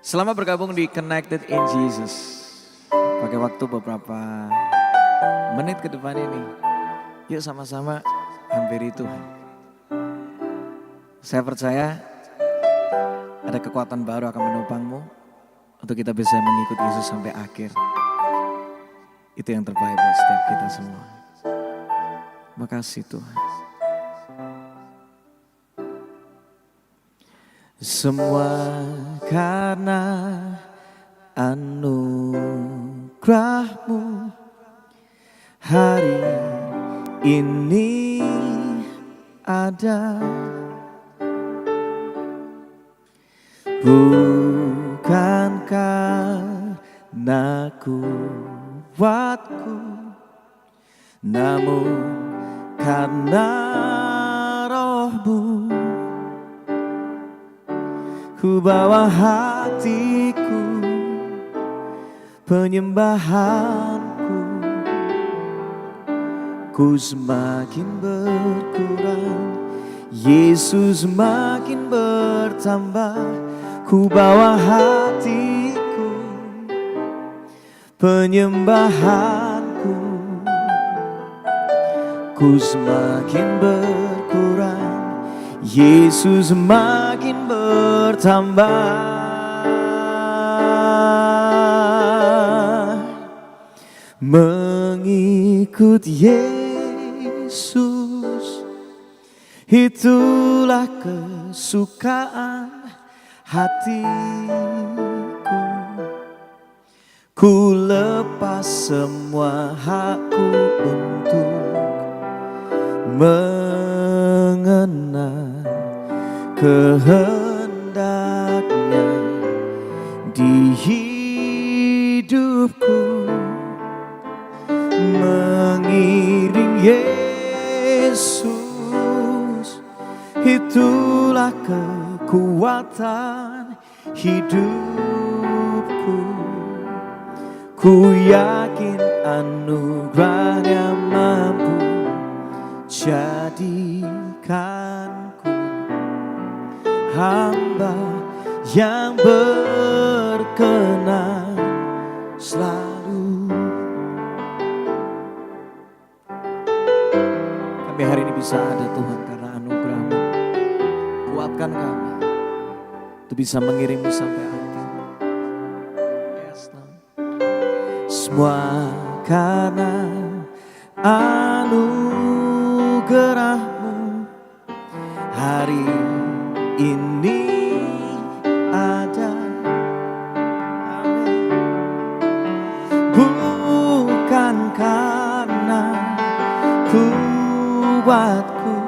Selama bergabung di Connected in Jesus, pakai waktu beberapa menit ke depan ini, yuk sama-sama hampiri Tuhan. Saya percaya ada kekuatan baru akan menopangmu untuk kita bisa mengikuti Yesus sampai akhir. Itu yang terbaik buat setiap kita semua. Makasih Tuhan. Semua karena anugerah-Mu hari ini ada. Bukan karena kuatku, namun karena Roh-Mu. Ku bawa hatiku, penyembahanku, ku semakin berkurang, Yesus makin bertambah. Ku bawa hatiku, penyembahanku, ku semakin berkurang, Yesus makin bertambah. Mengikut Yesus, itulah kesukaan hatiku. Ku lepas semua hakku untuk mengenal kehendaknya di hidupku. Mengiring Yesus, itulah kekuatan hidupku. Ku yakin anugerah-Nya mampu jadikanku hamba yang berkenan selalu. Kami hari ini bisa ada Tuhan karena anugerah-Mu. Kuatkan kami untuk bisa mengirimmu sampai akhir. Semua karena anugerah-Mu hari ini ada. Amin. Bukan karena kuatku,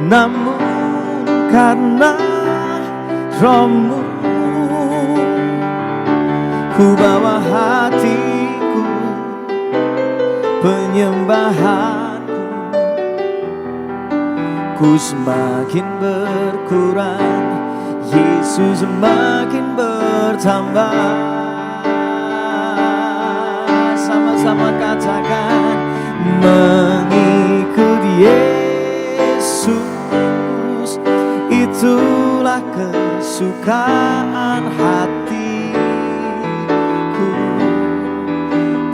namun karena Roh-Mu. Ku bawa hatiku, penyembahanku, ku semakin berkurang, Yesus semakin bertambah. Sama-sama katakan, mengikut Yesus, itulah kesukaan hatiku.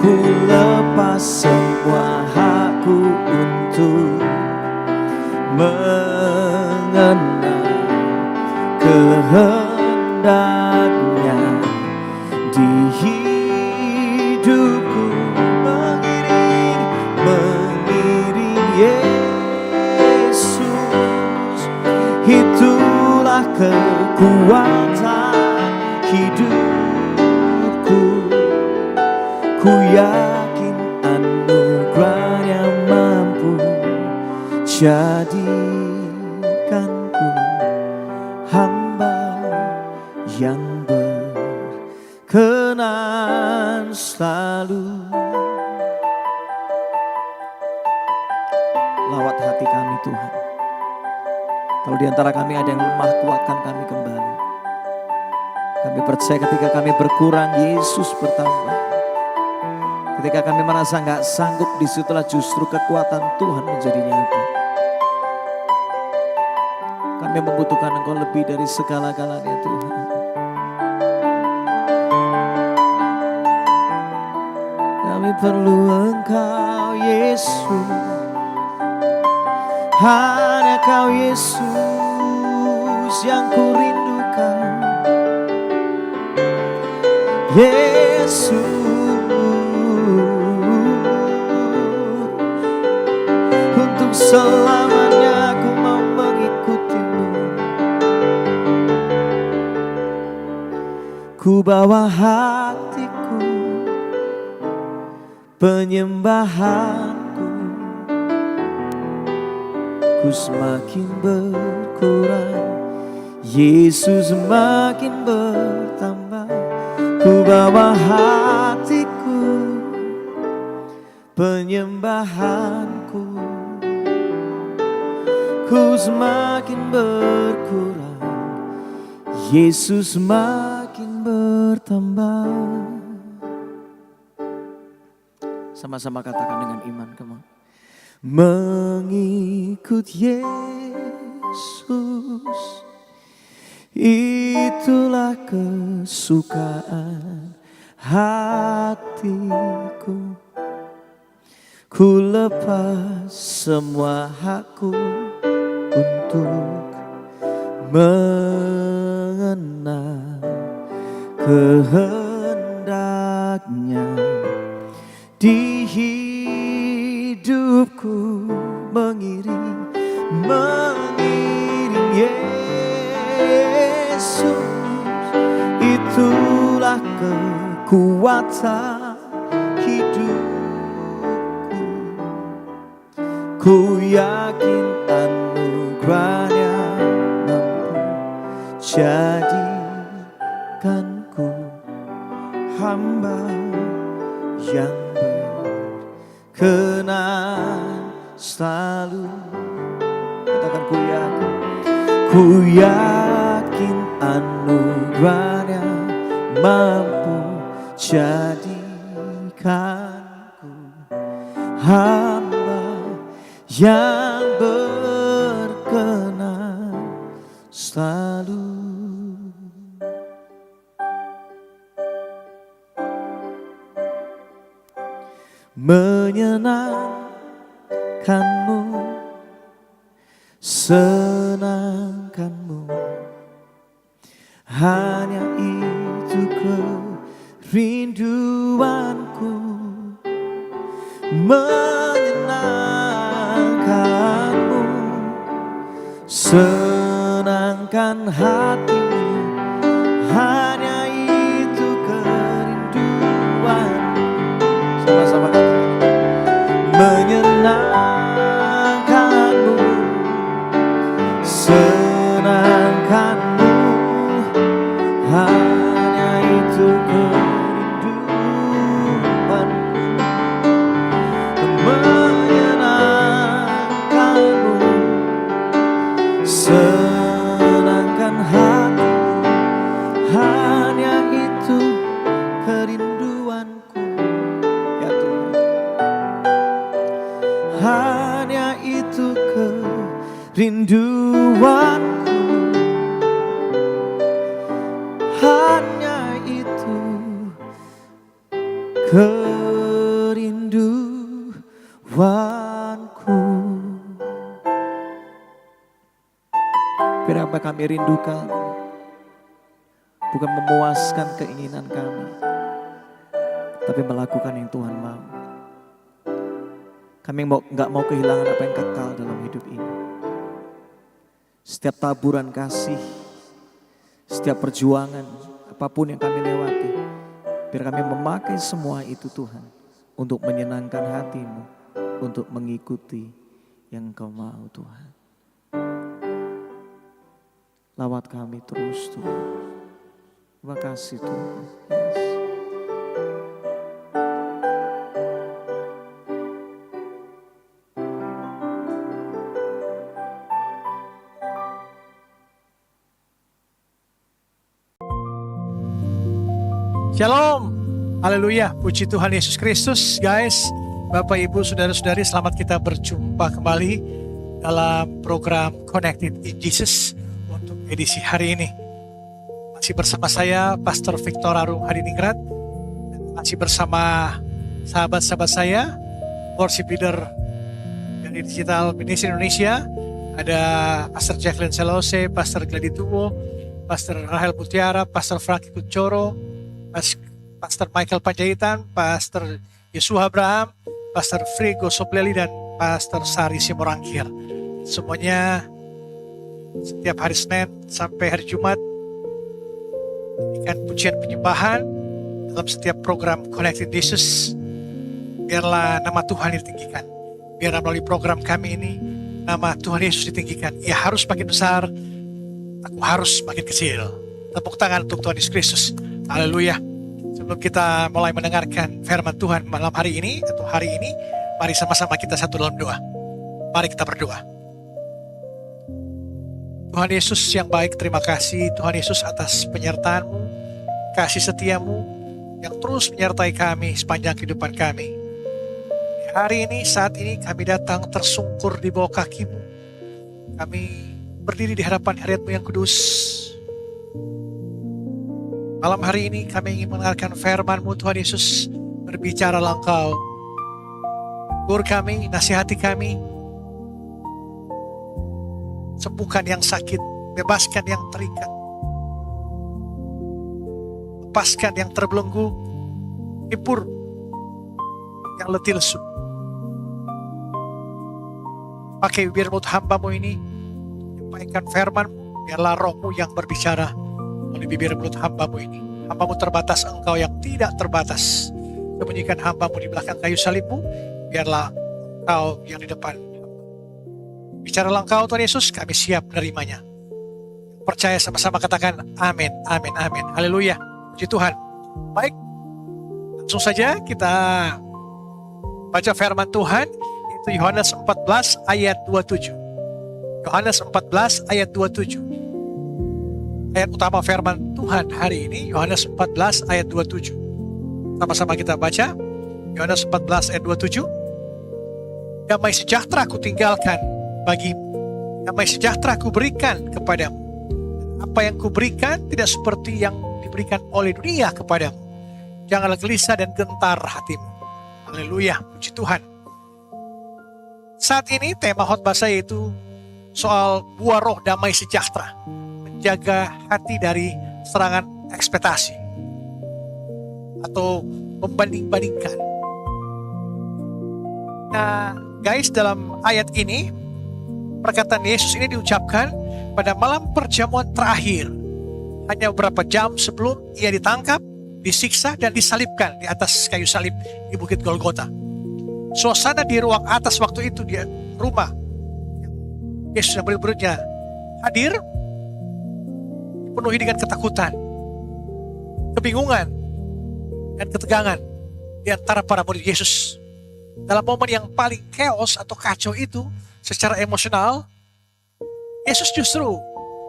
Ku lepas semua hakku untuk mengenal kehendaknya di hidupku. Mengiring Yesus, itulah kekuatan hidupku. Ku yakin anugerah-Nya mampu jadikanku hamba yang berkenan selalu. Lawat hati kami Tuhan. Kalau di antara kami ada yang lemah, kuatkan kami kembali. Kami percaya ketika kami berkurang, Yesus bertambah. Ketika kami merasa gak sanggup, disitulah justru kekuatan Tuhan menjadi nyata. Kami membutuhkan Engkau lebih dari segala-galanya Tuhan. perlu Engkau Yesus, hanya Kau Yesus yang ku rindukan. Yesus, untuk selamanya ku mau mengikutimu. Ku bawa hatiku, penyembahanku, ku semakin berkurang, Yesus semakin bertambah. Ku bawa hatiku, penyembahanku, ku semakin berkurang, Yesus semakin bertambah. Sama-sama katakan dengan iman, come on. Mengikut Yesus, itulah kesukaan hatiku. Ku lepas semua hakku untuk mengenal kehendaknya di hidupku. Mengiring Yesus, itulah kekuatan hidupku. Ku yakin anugerahnya mampu jadikanku hamba yang berkenan selalu. Katakan ku yakin anugerahnya mampu jadikanku hamba yang berkenan selalu. Menyenangkanmu, senangkanmu, hanya itu kerinduanku. Menyenangkanmu, senangkan hatimu, hanya itu kerinduanku. Sama-sama katakan. Menyenangkanmu, senangkanmu, hanya itu kerinduanku. Menyenangkanmu, senangkan hatimu, hanya itu kerinduanku. Ya Tuhan, hanya itu kerinduanku, hanya itu kerinduanku. Biar apa kami rindukan, bukan memuaskan keinginan kami, tapi melakukan yang Tuhan mau. Kami gak mau kehilangan apa yang kekal dalam hidup ini. Setiap taburan kasih, setiap perjuangan, apapun yang kami lewati, biar kami memakai semua itu Tuhan, untuk menyenangkan hatimu, untuk mengikuti yang Engkau mau Tuhan. Lawat kami terus Tuhan. Terima kasih Tuhan. Yes. Shalom, haleluya, puji Tuhan Yesus Kristus. Guys, Bapak Ibu, Saudara-saudari, selamat kita berjumpa kembali dalam program Connected in Jesus untuk edisi hari ini. Masih bersama saya, Pastor Victor Arung Hadiningrat. Masih bersama sahabat-sahabat saya, worship leader dari Digital Ministry Indonesia. Ada Pastor Jacqueline Selose, Pastor Glady Tuwo, Pastor Rahel Mutiara, Pastor Franky Kuncoro, Pastor Michael Panjaitan, Pastor Yesua Abraham, Pastor Frigo Sopleli, dan Pastor Sari Simorangkir. Semuanya setiap hari Senin sampai hari Jumat memberikan pujian penyembahan dalam setiap program Connected Jesus. Biarlah nama Tuhan ditinggikan. Biarlah melalui program kami ini nama Tuhan Yesus ditinggikan. Ia harus makin besar, aku harus makin kecil. Tepuk tangan untuk Tuhan Yesus Kristus. Haleluya. Sebelum kita mulai mendengarkan firman Tuhan malam hari ini atau hari ini, mari sama-sama kita satu dalam doa. Mari kita berdoa. Tuhan Yesus yang baik, terima kasih Tuhan Yesus atas penyertaan-Mu, kasih setia-Mu yang terus menyertai kami sepanjang kehidupan kami. Hari ini, saat ini kami datang tersungkur di bawah kaki-Mu. Kami berdiri di hadapan hadirat-Mu yang kudus. Malam hari ini kami ingin mendengarkan firman-Mu Tuhan Yesus. Berbicaralah Engkau. Tegur kami, nasihati kami. Sembuhkan yang sakit, bebaskan yang terikat. Lepaskan yang terbelenggu, hibur yang letih lesu. Pakai bibir mulut hamba-Mu ini, menyampaikan firman-Mu, biarlah Roh-Mu yang berbicara oleh bibir mulut hamba-Mu ini. Hamba-Mu terbatas, Engkau yang tidak terbatas. Sembunyikan hamba-Mu di belakang kayu salib-Mu, biarlah Engkau yang di depan. Bicaralah Engkau Tuhan Yesus, kami siap menerimanya. Percaya sama-sama katakan amin, amin, amin. Haleluya, puji Tuhan. Baik, langsung saja kita baca firman Tuhan. Itu Yohanes 14 ayat 27. Yohanes 14 ayat 27. Ayat utama firman Tuhan hari ini, Yohanes 14 ayat 27. Sama-sama kita baca, Yohanes 14 ayat 27. Damai sejahtera ku tinggalkan bagimu, damai sejahtera ku berikan kepadamu. Apa yang ku berikan tidak seperti yang diberikan oleh dunia kepadamu. Janganlah gelisah dan gentar hatimu. Haleluya, puji Tuhan. Saat ini tema khotbah saya itu soal buah roh damai sejahtera. Menjaga hati dari serangan ekspektasi atau membanding-bandingkan. Nah, guys, dalam ayat ini perkataan Yesus ini diucapkan pada malam perjamuan terakhir. Hanya beberapa jam sebelum ia ditangkap, disiksa, dan disalibkan di atas kayu salib di Bukit Golgota. Suasana di ruang atas waktu itu di rumah Yesus dan murid-muridnya hadir dipenuhi dengan ketakutan, kebingungan, dan ketegangan di antara para murid Yesus. Dalam momen yang paling chaos atau kacau itu, secara emosional, Yesus justru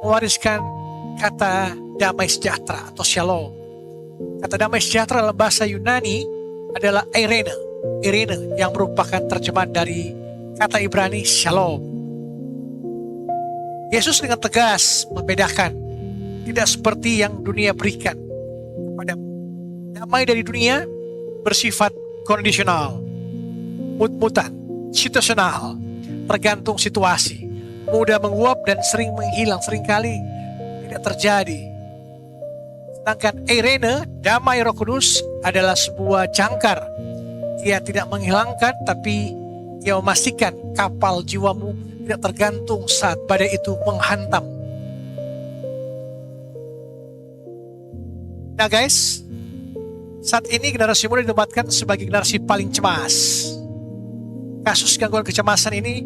mewariskan kata damai sejahtera atau shalom. Kata damai sejahtera dalam bahasa Yunani adalah eirene. Eirene yang merupakan terjemahan dari kata Ibrani shalom. Yesus dengan tegas membedakan, tidak seperti yang dunia berikan kepadamu. Damai dari dunia bersifat kondisional, mut-mutan, situasional, tergantung situasi, mudah menguap dan sering menghilang, seringkali tidak terjadi. Sedangkan eirene, damai Roh Kudus, adalah sebuah jangkar. Ia tidak menghilangkan, tapi ia memastikan kapal jiwamu tidak tergantung saat badai itu menghantam. Nah guys, saat ini generasi muda ditempatkan sebagai generasi paling cemas. Kasus gangguan kecemasan ini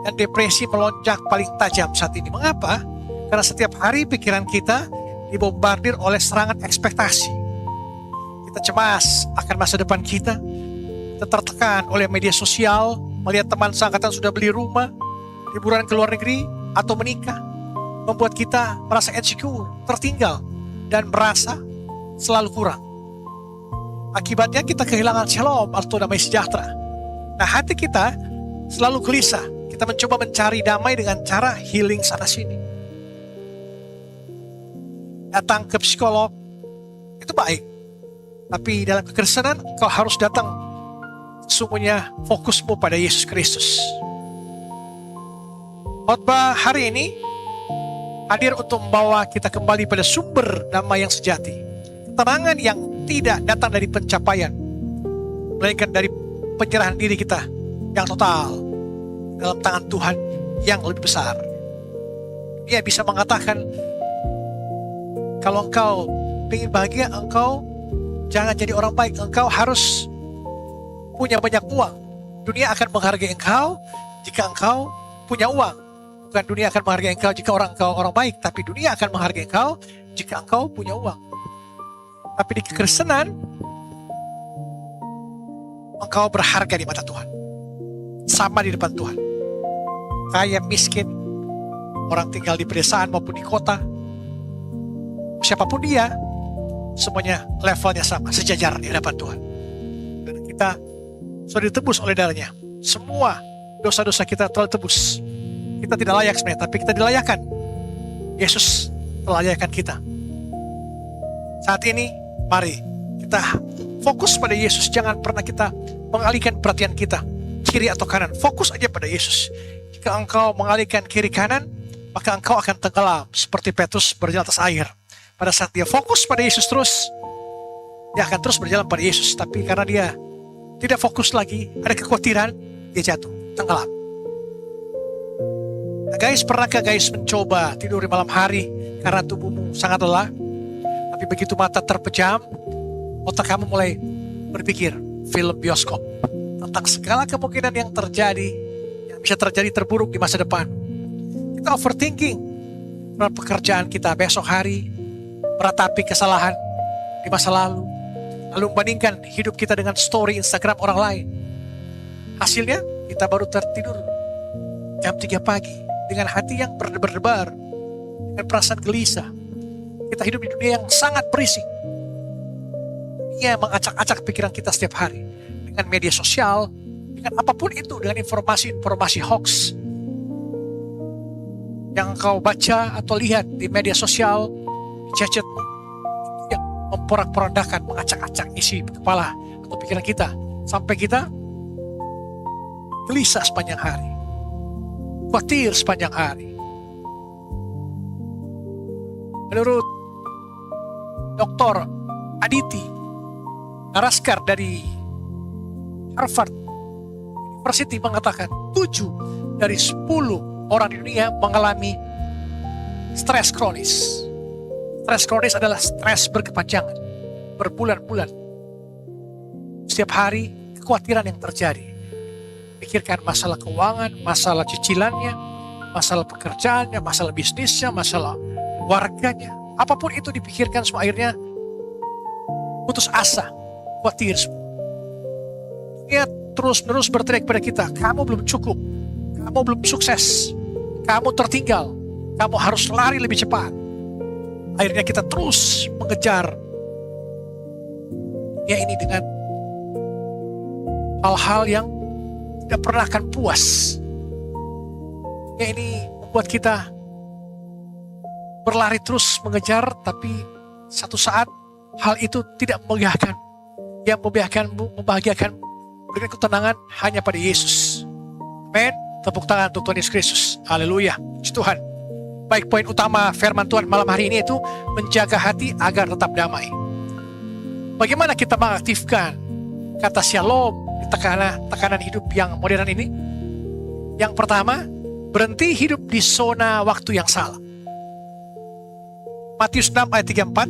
dan depresi melonjak paling tajam saat ini. Mengapa? Karena setiap hari pikiran kita dibombardir oleh serangan ekspektasi. Kita cemas akan masa depan kita. Kita tertekan oleh media sosial, melihat teman seangkatan sudah beli rumah, liburan ke luar negeri, atau menikah. Membuat kita merasa insecure, tertinggal, dan merasa selalu kurang. Akibatnya kita kehilangan shalom atau damai sejahtera. Nah, hati kita selalu gelisah. Kita mencoba mencari damai dengan cara healing sana sini. Datang ke psikolog, itu baik. Tapi dalam kekristenan kau harus datang sesungguhnya fokusmu pada Yesus Kristus. Khotbah hari ini hadir untuk membawa kita kembali pada sumber damai yang sejati. Ketenangan yang tidak datang dari pencapaian, melainkan dari penyerahan diri kita yang total dalam tangan Tuhan yang lebih besar. Dia bisa mengatakan, kalau engkau ingin bahagia, engkau jangan jadi orang baik, engkau harus punya banyak uang. Dunia akan menghargai engkau jika engkau punya uang. Bukan dunia akan menghargai engkau jika engkau orang baik, tapi dunia akan menghargai engkau jika engkau punya uang. Tapi di kekristenan, engkau berharga di mata Tuhan. Sama di depan Tuhan. Kaya, miskin, orang tinggal di pedesaan maupun di kota, siapapun dia, semuanya levelnya sama, sejajar di hadapan Tuhan. Dan kita sudah ditebus oleh darahnya. Semua dosa-dosa kita telah ditebus. Kita tidak layak sebenarnya, tapi kita dilayakkan. Yesus telah layakkan kita. Saat ini, mari kita fokus pada Yesus. Jangan pernah kita mengalihkan perhatian kita kiri atau kanan. Fokus aja pada Yesus. Jika engkau mengalihkan kiri kanan, maka engkau akan tenggelam seperti Petrus berjalan atas air. Pada saat dia fokus pada Yesus terus, dia akan terus berjalan pada Yesus. Tapi karena dia tidak fokus lagi, ada kekhawatiran, dia jatuh, tenggelam. Nah guys, pernahkah guys mencoba tidur di malam hari karena tubuhmu sangat lelah? Tapi begitu mata terpejam, otak kamu mulai berpikir film bioskop tentang segala kemungkinan yang terjadi, yang bisa terjadi terburuk di masa depan. Kita overthinking tentang pekerjaan kita besok hari, meratapi kesalahan di masa lalu, lalu membandingkan hidup kita dengan story Instagram orang lain. Hasilnya kita baru tertidur jam 3 pagi dengan hati yang berdebar-debar, dengan perasaan gelisah. Kita hidup di dunia yang sangat berisik. Dunia mengacak-acak pikiran kita setiap hari dengan media sosial, dengan apapun itu, dengan informasi-informasi hoax yang kau baca atau lihat di media sosial, di chatmu, yang memporak-porandakan, mengacak-acak isi kepala atau pikiran kita, sampai kita gelisah sepanjang hari, khawatir sepanjang hari. Menurut Dr. Aditi Naraskar dari Harvard University mengatakan 7 dari 10 orang di dunia mengalami stres kronis. Stres kronis adalah stres berkepanjangan, berbulan-bulan. Setiap hari kekhawatiran yang terjadi. Pikirkan masalah keuangan, masalah cicilannya, masalah pekerjaannya, masalah bisnisnya, masalah warganya. Apapun itu dipikirkan, semua akhirnya putus asa, khawatir semua. Dia terus-menerus berteriak pada kita, kamu belum cukup, kamu belum sukses, kamu tertinggal, kamu harus lari lebih cepat. Akhirnya kita terus mengejar dunia ini dengan hal-hal yang tidak pernah akan puas. Dunia ini membuat kita berlari terus mengejar, tapi satu saat hal itu tidak membahagiakan. Yang membahagiakan, memberikan ketenangan hanya pada Yesus. Amin. Tepuk tangan untuk Tuhan Yesus Kristus. Haleluya. Puji Tuhan. Baik, poin utama firman Tuhan malam hari ini itu menjaga hati agar tetap damai. Bagaimana kita mengaktifkan kata shalom di tekanan hidup yang modern ini? Yang pertama, berhenti hidup di zona waktu yang salah. Matius 6 ayat 34,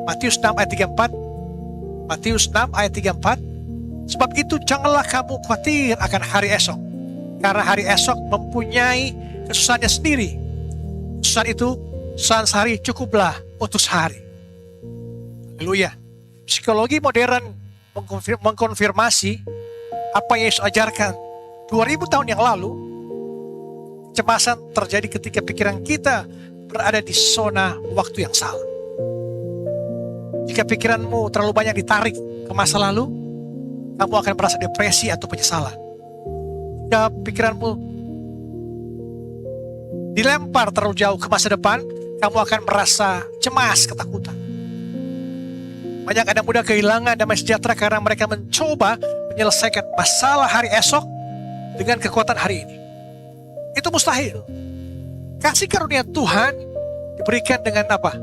Matius 6 ayat 34, Matius 6 ayat 34. Sebab itu janganlah kamu khawatir akan hari esok, karena hari esok mempunyai kesusahannya sendiri. Kesusahan itu, kesusahan sehari cukuplah untuk sehari. Haleluya. Psikologi modern mengkonfirmasi apa yang Yesus ajarkan 2000 tahun yang lalu. Kecemasan terjadi ketika pikiran kita berada di zona waktu yang salah. Jika pikiranmu terlalu banyak ditarik ke masa lalu, kamu akan merasa depresi atau penyesalan. Jika pikiranmu dilempar terlalu jauh ke masa depan, kamu akan merasa cemas, ketakutan. Banyak anak muda kehilangan damai sejahtera karena mereka mencoba menyelesaikan masalah hari esok dengan kekuatan hari ini. Itu mustahil. Kasih karunia Tuhan diberikan dengan apa?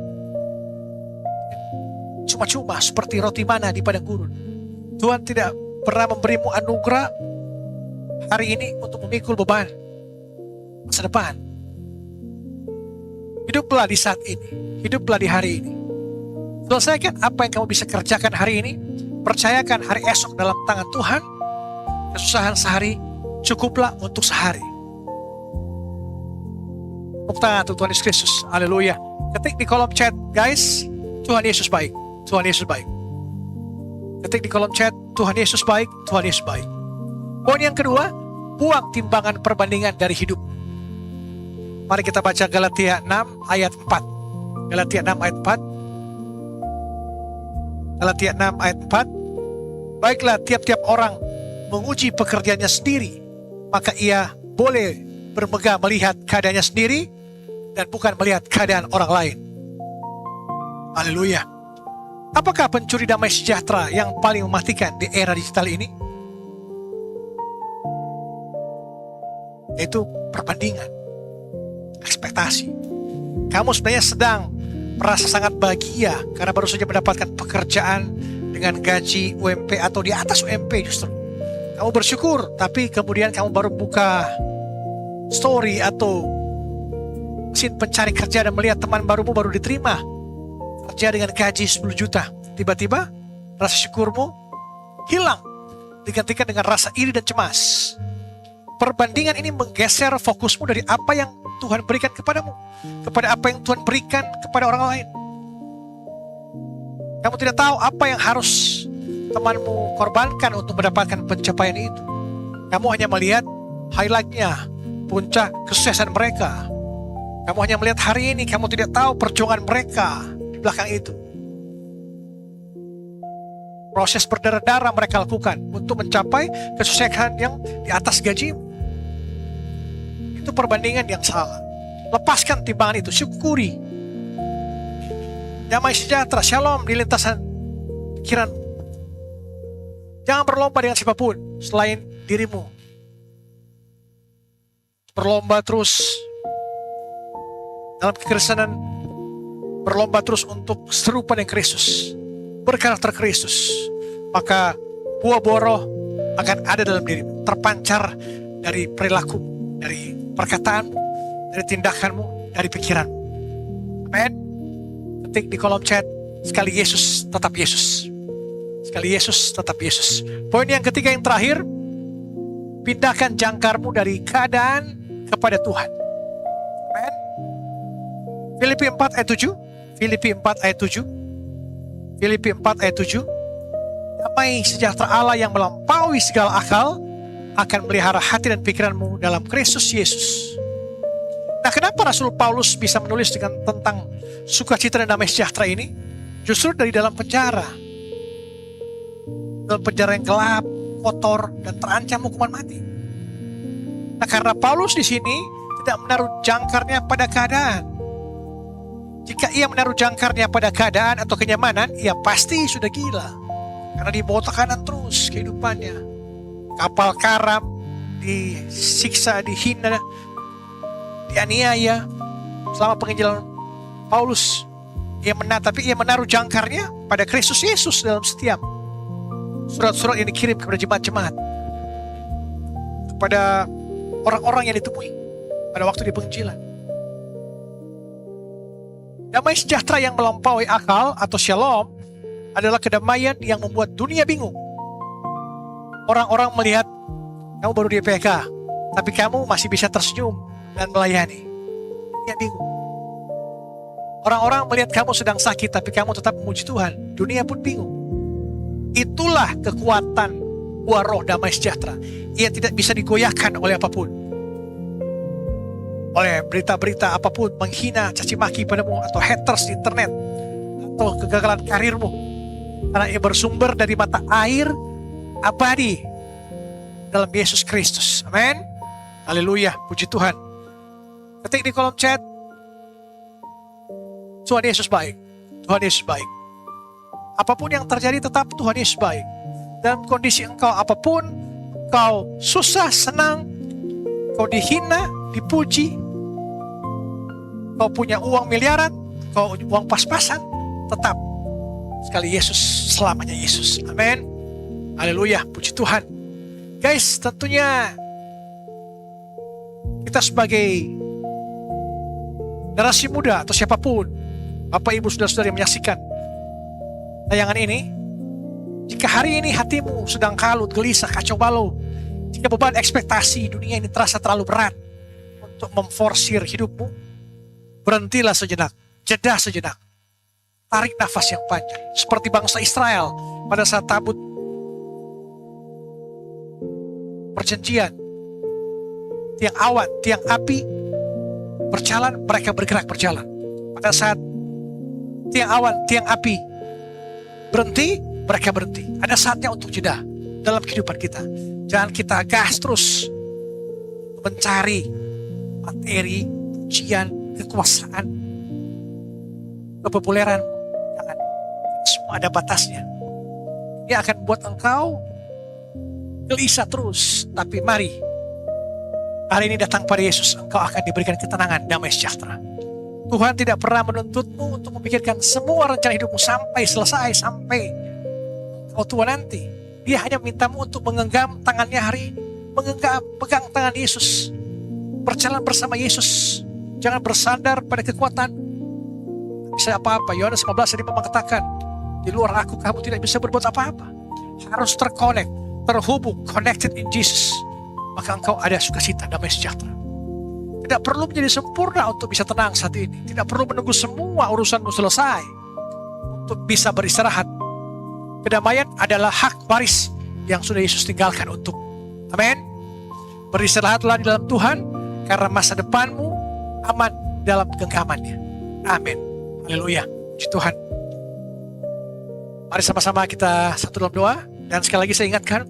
Cuma-cuma seperti roti mana di padang gurun. Tuhan tidak pernah memberimu anugerah hari ini untuk memikul beban masa depan. Hiduplah di saat ini. Hiduplah di hari ini. Selesaikan apa yang kamu bisa kerjakan hari ini. Percayakan hari esok dalam tangan Tuhan. Kesusahan sehari cukuplah untuk sehari. Tepuk tangan untuk Tuhan Yesus Kristus. Haleluya. Ketik di kolom chat, guys. Tuhan Yesus baik. Tuhan Yesus baik. Ketik di kolom chat, Tuhan Yesus baik. Tuhan Yesus baik. Poin yang kedua, buang timbangan perbandingan dari hidup. Mari kita baca Galatia 6 ayat 4. Galatia 6 ayat 4. Galatia 6 ayat 4. Baiklah, tiap-tiap orang menguji pekerjaannya sendiri, maka ia boleh bermegah melihat keadaannya sendiri dan bukan melihat keadaan orang lain. Haleluya. Apakah pencuri damai sejahtera yang paling mematikan di era digital ini? Yaitu perbandingan, ekspektasi. Kamu sebenarnya sedang merasa sangat bahagia karena baru saja mendapatkan pekerjaan dengan gaji UMP atau di atas UMP justru. Kamu bersyukur, tapi kemudian kamu baru buka story atau mesin pencari kerja dan melihat teman barumu baru diterima kerja dengan gaji 10 juta. Tiba-tiba rasa syukurmu hilang, digantikan dengan rasa iri dan cemas. Perbandingan ini menggeser fokusmu dari apa yang Tuhan berikan kepadamu, kepada apa yang Tuhan berikan kepada orang lain. Kamu tidak tahu apa yang harus temanmu korbankan untuk mendapatkan pencapaian itu. Kamu hanya melihat highlight-nya, puncak kesuksesan mereka. Kamu hanya melihat hari ini, kamu tidak tahu perjuangan mereka di belakang itu. Proses berdarah-darah mereka lakukan untuk mencapai kesuksesan yang di atas gajimu. Itu perbandingan yang salah. Lepaskan timbangan itu, syukuri. Damai sejahtera, shalom di lintasan pikiran. Jangan berlomba dengan siapapun selain dirimu. Berlomba terus dalam kekristenan, berlomba terus untuk serupa dengan Kristus, berkarakter Kristus. Maka buah-buah roh akan ada dalam dirimu, terpancar dari perilaku, dari perkataanmu, dari tindakanmu, dari pikiranmu. Amin. Ketik di kolom chat, sekali Yesus tetap Yesus. Sekali Yesus tetap Yesus. Poin yang ketiga yang terakhir, pindahkan jangkarmu dari keadaan kepada Tuhan. Amin. Filipi 4 ayat 7. Filipi 4 ayat 7. Filipi 4 ayat 7. Damai sejahtera Allah yang melampaui segala akal akan melihara hati dan pikiranmu dalam Kristus Yesus. Nah, kenapa Rasul Paulus bisa menulis tentang sukacita dan damai sejahtera ini? Justru dari dalam penjara. Dalam penjara yang gelap, kotor, dan terancam hukuman mati. Nah, karena Paulus di sini tidak menaruh jangkarnya pada keadaan. Jika ia menaruh jangkarnya pada keadaan atau kenyamanan, ia pasti sudah gila. Karena dibawa tekanan terus kehidupannya. Kapal karam, disiksa, dihina, dianiaya. Selama penginjilan Paulus, tapi ia menaruh jangkarnya pada Kristus Yesus dalam setiap surat-surat yang dikirim kepada jemaat-jemaat, kepada orang-orang yang ditemui pada waktu di penginjilan. Damai sejahtera yang melampaui akal atau shalom adalah kedamaian yang membuat dunia bingung. Orang-orang melihat kamu baru di PK, tapi kamu masih bisa tersenyum dan melayani. Dunia bingung. Orang-orang melihat kamu sedang sakit, tapi kamu tetap memuji Tuhan. Dunia pun bingung. Itulah kekuatan buah roh damai sejahtera. Ia tidak bisa digoyahkan oleh apapun. Oleh berita-berita apapun menghina, caci maki padamu, atau haters di internet, atau kegagalan karirmu. Karena ia bersumber dari mata air abadi dalam Yesus Kristus. Amin. Haleluya, puji Tuhan. Ketik di kolom chat, Tuhan Yesus baik. Tuhan Yesus baik. Apapun yang terjadi tetap Tuhan Yesus baik. Dalam kondisi engkau apapun, kau susah, senang, kau dihina, dipuji, kau punya uang miliaran, kau uang pas-pasan, tetap sekali Yesus, selamanya Yesus. Amin. Haleluya, puji Tuhan. Guys, tentunya kita sebagai generasi muda atau siapapun, Bapak Ibu Saudara-saudari yang menyaksikan tayangan ini, jika hari ini hatimu sedang kalut, gelisah, kacau balau, jika beban ekspektasi dunia ini terasa terlalu berat untuk memforsir hidupmu, berhentilah sejenak, jeda sejenak, tarik nafas yang panjang. Seperti bangsa Israel pada saat tabut perjanjian, tiang awan, tiang api berjalan, mereka bergerak berjalan. Pada saat tiang awan, tiang api berhenti, mereka berhenti. Ada saatnya untuk jeda dalam kehidupan kita. Jangan kita gas terus mencari materi, pujian, kekuasaan, kepopuleran. Jangan. Semua ada batasnya. Ini akan membuat engkau gelisah terus. Tapi mari, hari ini datang pada Yesus, engkau akan diberikan ketenangan, damai sejahtera. Tuhan tidak pernah menuntutmu untuk memikirkan semua rencana hidupmu sampai selesai, sampai engkau tua nanti. Dia hanya memintamu untuk menggenggam tangannya hari ini. Menggenggam, pegang tangan Yesus. Berjalan bersama Yesus. Jangan bersandar pada kekuatan. Tidak bisa apa-apa. Yohanes 15 tadi mengatakan, di luar aku kamu tidak bisa berbuat apa-apa. Harus terkonek, terhubung, connected in Jesus. Maka engkau ada sukacita, damai sejahtera. Tidak perlu menjadi sempurna untuk bisa tenang saat ini. Tidak perlu menunggu semua urusanmu selesai untuk bisa beristirahat. Kedamaian adalah hak waris yang sudah Yesus tinggalkan untuk. Amin. Beristirahatlah di dalam Tuhan, karena masa depanmu aman dalam genggamannya. Amin. Haleluya. Puji Tuhan. Mari sama-sama kita satu dalam doa. Dan sekali lagi saya ingatkan,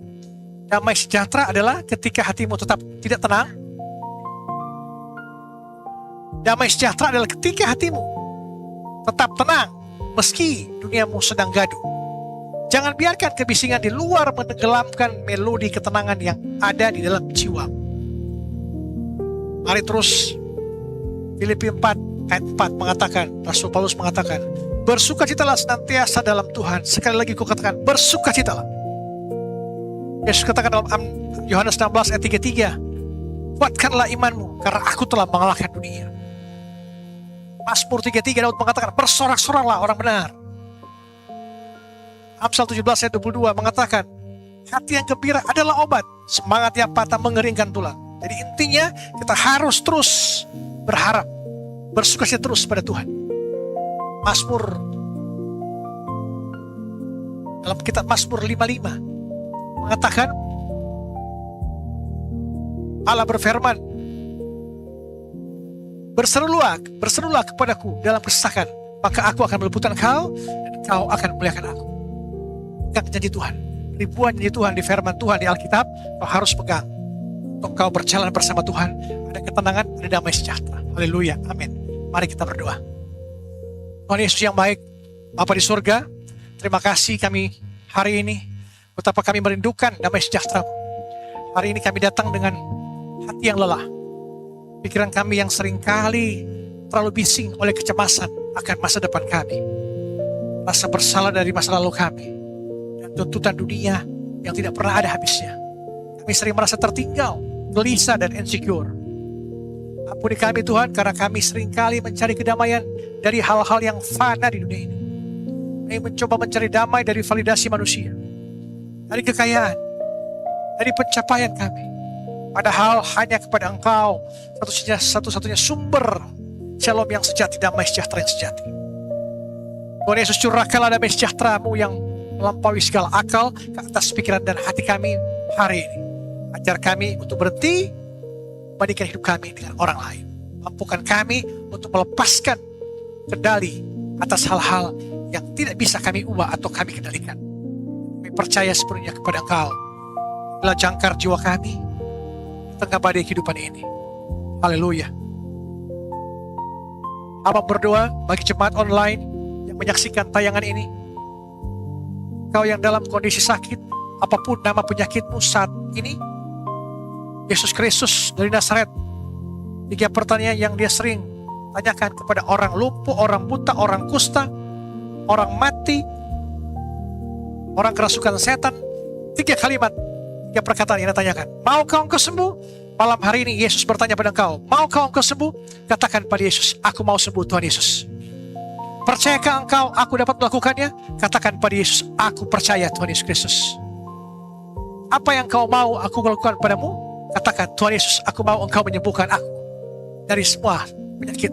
damai sejahtera adalah ketika hatimu tetap tidak tenang. Damai sejahtera adalah ketika hatimu tetap tenang meski duniamu sedang gaduh. Jangan biarkan kebisingan di luar menenggelamkan melodi ketenangan yang ada di dalam jiwa. Mari terus, Filipi 4 ayat 4 mengatakan, Rasul Paulus mengatakan, bersukacitalah senantiasa dalam Tuhan. Sekali lagi kukatakan, bersukacitalah. Yesus katakan dalam Yohanes 16 ayat 33, kuatkanlah imanmu karena aku telah mengalahkan dunia. Mazmur 33 Daud mengatakan, bersorak-soraklah orang benar. Amsal 17 ayat 22 mengatakan, hati yang gembira adalah obat, semangat yang patah mengeringkan tulang. Jadi intinya kita harus terus berharap, bersukacita terus pada Tuhan. Mazmur, dalam kitab Mazmur 55 mengatakan, Allah berfirman, berserulah kepadaku dalam kesesakan, maka aku akan meluputkan kau dan kau akan memuliakan aku. Pegang janji Tuhan. Ribuan janji Tuhan di firman Tuhan di Alkitab, kau harus pegang. Untuk kau berjalan bersama Tuhan, ada ketenangan, ada damai sejahtera. Haleluya, amin. Mari kita berdoa. Tuhan Yesus yang baik, Bapa di surga, terima kasih kami hari ini, betapa kami merindukan damai sejahtera. Hari ini kami datang dengan hati yang lelah. Pikiran kami yang seringkali terlalu bising oleh kecemasan akan masa depan kami. Rasa bersalah dari masa lalu kami. Dan tuntutan dunia yang tidak pernah ada habisnya. Kami sering merasa tertinggal, gelisah dan insecure. Ampuni kami Tuhan, karena kami seringkali mencari kedamaian dari hal-hal yang fana di dunia ini. Kami mencoba mencari damai dari validasi manusia, dari kekayaan, dari pencapaian kami. Padahal hanya kepada Engkau satu-satunya sumber shalom yang sejati, damai sejahtera yang sejati. Tuhan Yesus, curahkanlah damai sejahtera-Mu yang melampaui segala akal ke atas pikiran dan hati kami hari ini. Ajar kami untuk berhenti membandingkan hidup kami dengan orang lain. Mampukan kami untuk melepaskan kendali atas hal-hal yang tidak bisa kami ubah atau kami kendalikan. Kami percaya sepenuhnya kepada Engkau. Bila jangkar jiwa kami tengah badai kehidupan ini. Haleluya. Abang berdoa bagi jemaat online yang menyaksikan tayangan ini. Engkau yang dalam kondisi sakit, apapun nama penyakitmu saat ini, Yesus Kristus dari Nazaret, 3 pertanyaan yang dia sering tanyakan kepada orang lumpuh, orang buta, orang kusta, orang mati, orang kerasukan setan. 3 kalimat, 3 perkataan yang dia tanyakan. Maukah engkau sembuh? Malam hari ini Yesus bertanya pada engkau, maukah engkau sembuh? Katakan pada Yesus, aku mau sembuh Tuhan Yesus. Percayakah engkau aku dapat melakukannya? Katakan pada Yesus, aku percaya Tuhan Yesus Kristus. Apa yang engkau mau aku lakukan padamu? Katakan, Tuhan Yesus, aku mau engkau menyembuhkan aku dari semua penyakit.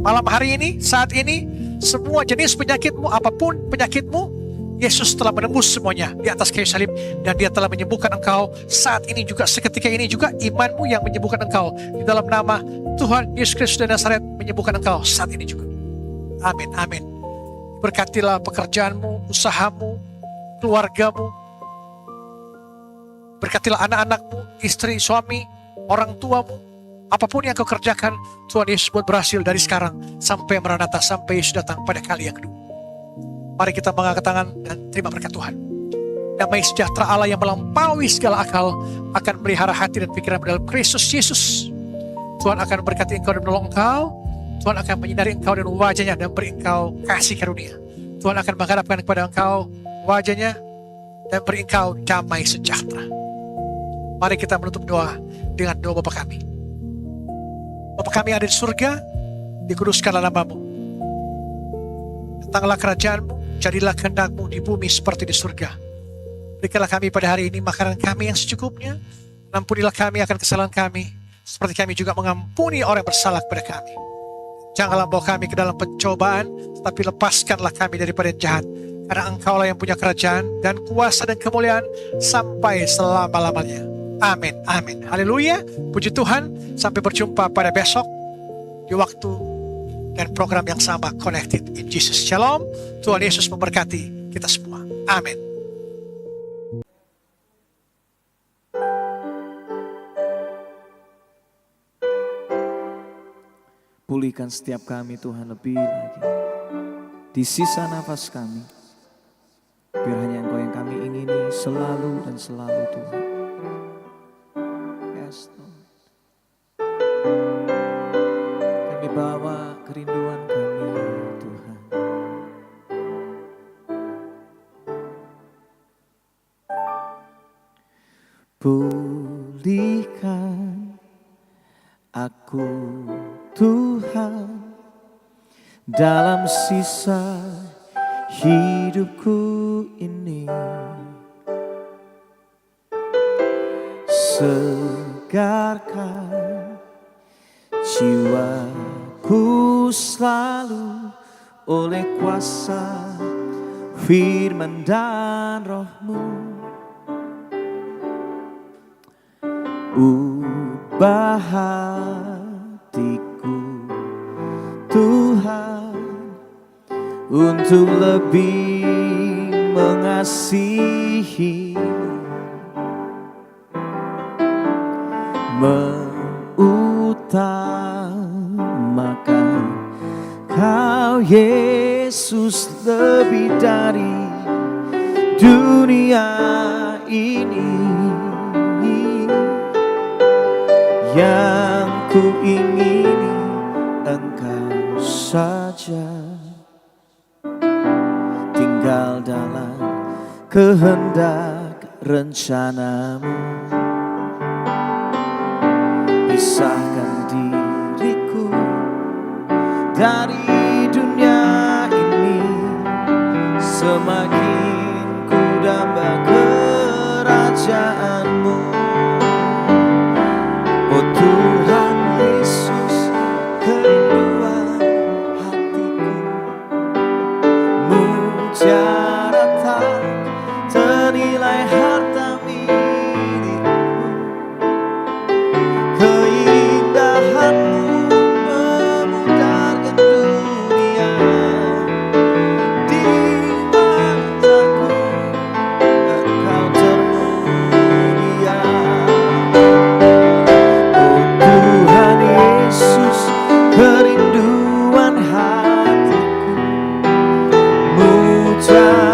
Malam hari ini, saat ini, semua jenis penyakitmu, apapun penyakitmu, Yesus telah menembus semuanya di atas kayu salib, dan dia telah menyembuhkan engkau saat ini juga, seketika ini juga. Imanmu yang menyembuhkan engkau di dalam nama Tuhan Yesus Kristus dari Nazaret, menyembuhkan engkau saat ini juga. Amin, amin. Berkatilah pekerjaanmu, usahamu, keluargamu. Berkatilah anak-anakmu, istri, suami, orang tuamu. Apapun yang kau kerjakan, Tuhan Yesus buat berhasil dari sekarang sampai Maranatha, sampai Yesus datang pada kali yang kedua. Mari kita mengangkat tangan dan terima berkat Tuhan. Damai sejahtera Allah yang melampaui segala akal akan melihara hati dan pikiran dalam Kristus Yesus. Tuhan akan berkati engkau dan menolong engkau. Tuhan akan menyinari engkau dan wajahnya dan beri engkau kasih karunia. Tuhan akan menghadapkan kepada engkau wajahnya dan beri engkau damai sejahtera. Mari kita menutup doa dengan doa Bapa kami. Bapa kami ada di surga, dikuduskanlah namamu. Datanglah kerajaanmu, jadilah kehendak-Mu di bumi seperti di surga. Berikanlah kami pada hari ini makanan kami yang secukupnya. Ampunilah kami akan kesalahan kami, seperti kami juga mengampuni orang yang bersalah kepada kami. Janganlah bawa kami ke dalam pencobaan, tetapi lepaskanlah kami daripada yang jahat. Karena Engkaulah yang punya kerajaan dan kuasa dan kemuliaan sampai selama-lamanya. Amin, amin. Haleluya, puji Tuhan. Sampai berjumpa pada besok di waktu dan program yang sama, Connected in Jesus. Shalom, Tuhan Yesus memberkati kita semua. Amin. Pulihkan setiap kami Tuhan lebih lagi. Di sisa nafas kami, biar hanya Engkau yang kami ingini selalu dan selalu Tuhan. Yes, Lord. Kami bawa kerinduan kami Tuhan. Pulihkan aku Tuhan dalam sisa hidupku ini. Segarkan jiwaku selalu oleh kuasa firman dan Roh-Mu. Ubah hatiku Tuhan untuk lebih mengasihi-Mu, mengutamakan Kau Yesus lebih dari dunia ini. Yang ku ingini Engkau saja, tinggal dalam kehendak rencana-Mu. Pisahkan diriku dari dunia ini, semakin ku damba kerajaan-Mu. Oh Tuhan Yesus, kerinduan hatiku, mutiara tak ternilai harta milikku. Keindahan-Mu memudarkan dunia di mataku, Engkau termulia. Tuhan Yesus, kerinduan hatiku, mutiara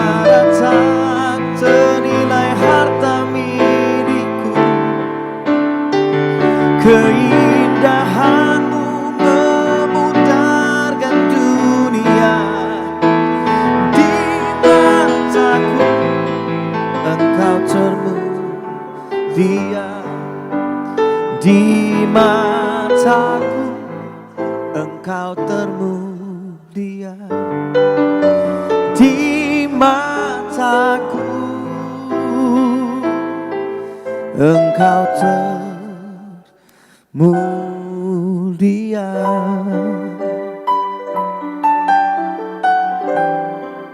di mataku Engkau termulia di mataku Engkau termulia.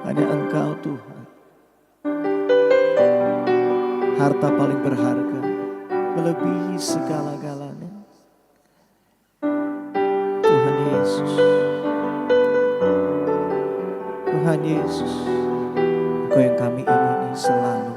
Hanya Engkau Tuhan, harta paling berharga, melebihi segala-galanya. Tuhan Yesus, Tuhan Yesus, Engkau yang kami ingini selalu.